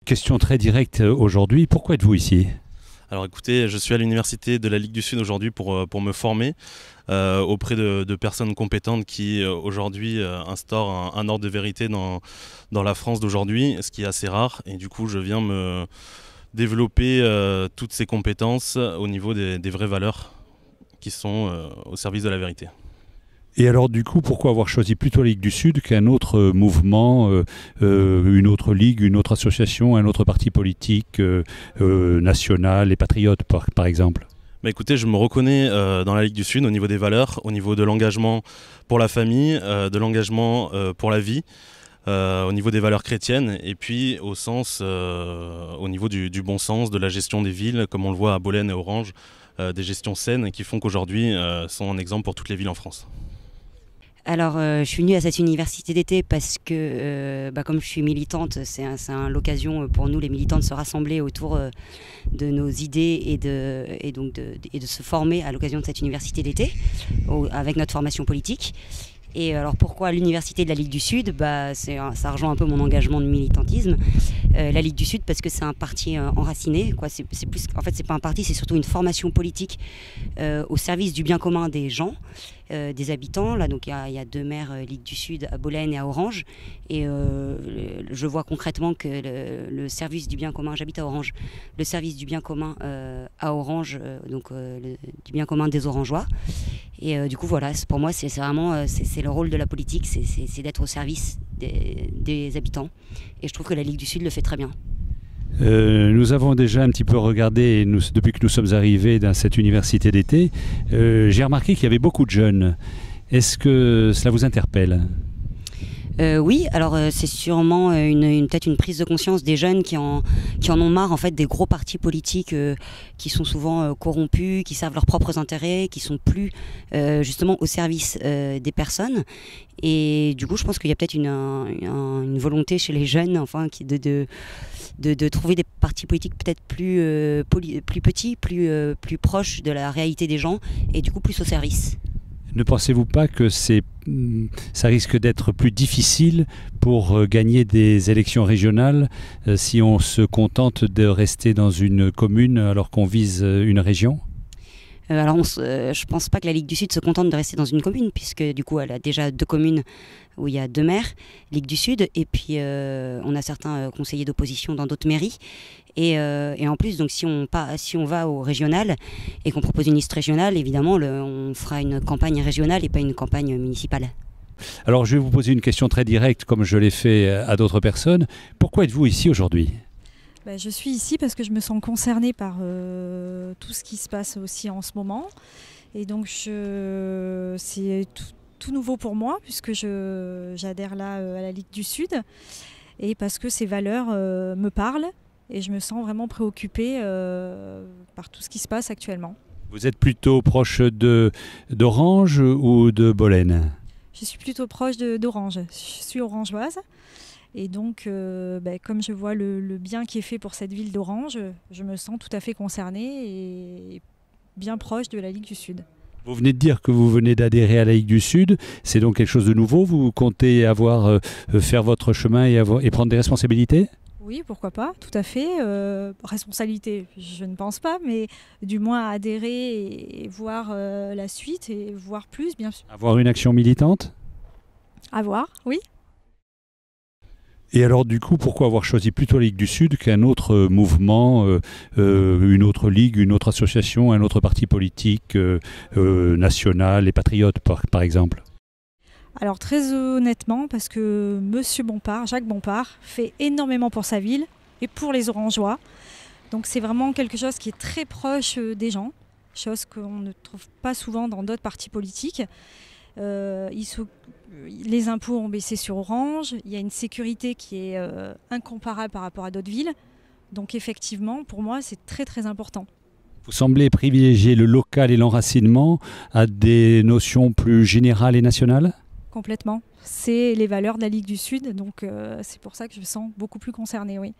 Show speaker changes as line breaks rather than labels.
Question très directe aujourd'hui, pourquoi êtes-vous ici?
Alors écoutez, je suis à l'université de la Ligue du Sud aujourd'hui pour me former auprès de personnes compétentes qui aujourd'hui instaurent un ordre de vérité dans la France d'aujourd'hui, ce qui est assez rare. Et du coup, je viens me développer toutes ces compétences au niveau des vraies valeurs qui sont au service de la vérité.
Et alors du coup, pourquoi avoir choisi plutôt la Ligue du Sud qu'un autre mouvement, une autre ligue, une autre association, un autre parti politique national, les Patriotes par exemple?
Bah écoutez, je me reconnais dans la Ligue du Sud au niveau des valeurs, au niveau de l'engagement pour la famille, de l'engagement pour la vie, au niveau des valeurs chrétiennes et puis au niveau du bon sens, de la gestion des villes, comme on le voit à Bolène et Orange, des gestions saines qui font qu'aujourd'hui sont un exemple pour toutes les villes en France.
Alors, je suis venue à cette université d'été parce que, comme je suis militante, c'est l'occasion pour nous, les militants, de se rassembler autour de nos idées et de se former à l'occasion de cette université d'été, avec notre formation politique. Et alors pourquoi l'université de la Ligue du Sud? Ça rejoint un peu mon engagement de militantisme. La Ligue du Sud parce que c'est un parti enraciné. En fait, c'est pas un parti, c'est surtout une formation politique au service du bien commun des gens, des habitants. Là, donc il y a deux maires Ligue du Sud à Bolène et à Orange. Et je vois concrètement que le service du bien commun, j'habite à Orange, le service du bien commun à Orange, du bien commun des Orangeois. Et du coup, voilà, pour moi, c'est vraiment c'est le rôle de la politique, c'est d'être au service des habitants. Et je trouve que la Ligue du Sud le fait très bien.
Nous avons déjà un petit peu regardé, depuis que nous sommes arrivés dans cette université d'été, j'ai remarqué qu'il y avait beaucoup de jeunes. Est-ce que cela vous interpelle ?
Oui, alors c'est sûrement peut-être une prise de conscience des jeunes qui en ont marre en fait des gros partis politiques qui sont souvent corrompus, qui servent leurs propres intérêts, qui sont plus justement au service des personnes. Et du coup, je pense qu'il y a peut-être une volonté chez les jeunes, enfin, de trouver des partis politiques peut-être plus petits, plus proches de la réalité des gens, et du coup plus au service.
Ne pensez-vous pas que ça risque d'être plus difficile pour gagner des élections régionales si on se contente de rester dans une commune alors qu'on vise une région ?
Alors, je pense pas que la Ligue du Sud se contente de rester dans une commune, puisque du coup, elle a déjà 2 communes où il y a 2 maires, Ligue du Sud, et puis on a certains conseillers d'opposition dans d'autres mairies. Et en plus, donc, si on va au régional et qu'on propose une liste régionale, évidemment, on fera une campagne régionale et pas une campagne municipale.
Alors, je vais vous poser une question très directe, comme je l'ai fait à d'autres personnes. Pourquoi êtes-vous ici aujourd'hui ?
Je suis ici parce que je me sens concernée par tout ce qui se passe aussi en ce moment. Et donc c'est tout nouveau pour moi puisque j'adhère là à la Ligue du Sud. Et parce que ces valeurs me parlent et je me sens vraiment préoccupée par tout ce qui se passe actuellement.
Vous êtes plutôt proche d'Orange ou de Bolène ?
Je suis plutôt proche d'Orange. Je suis orangeoise. Et donc, comme je vois le bien qui est fait pour cette ville d'Orange, je me sens tout à fait concernée et bien proche de la Ligue du Sud.
Vous venez de dire que vous venez d'adhérer à la Ligue du Sud. C'est donc quelque chose de nouveau? Vous comptez faire votre chemin et prendre des responsabilités?
Oui, pourquoi pas, tout à fait. Responsabilité, je ne pense pas, mais du moins adhérer et voir la suite et voir plus, bien sûr.
Avoir une action militante?
À voir, oui.
Et alors du coup, pourquoi avoir choisi plutôt la Ligue du Sud qu'un autre mouvement, une autre ligue, une autre association, un autre parti politique national, les Patriotes par exemple?
Alors très honnêtement, parce que Monsieur Bompard, Jacques Bompard, fait énormément pour sa ville et pour les Orangeois. Donc c'est vraiment quelque chose qui est très proche des gens, chose qu'on ne trouve pas souvent dans d'autres partis politiques. Les impôts ont baissé sur Orange, il y a une sécurité qui est incomparable par rapport à d'autres villes. Donc effectivement, pour moi, c'est très très important.
Vous semblez privilégier le local et l'enracinement à des notions plus générales et nationales ?
Complètement. C'est les valeurs de la Ligue du Sud, donc c'est pour ça que je me sens beaucoup plus concernée, oui.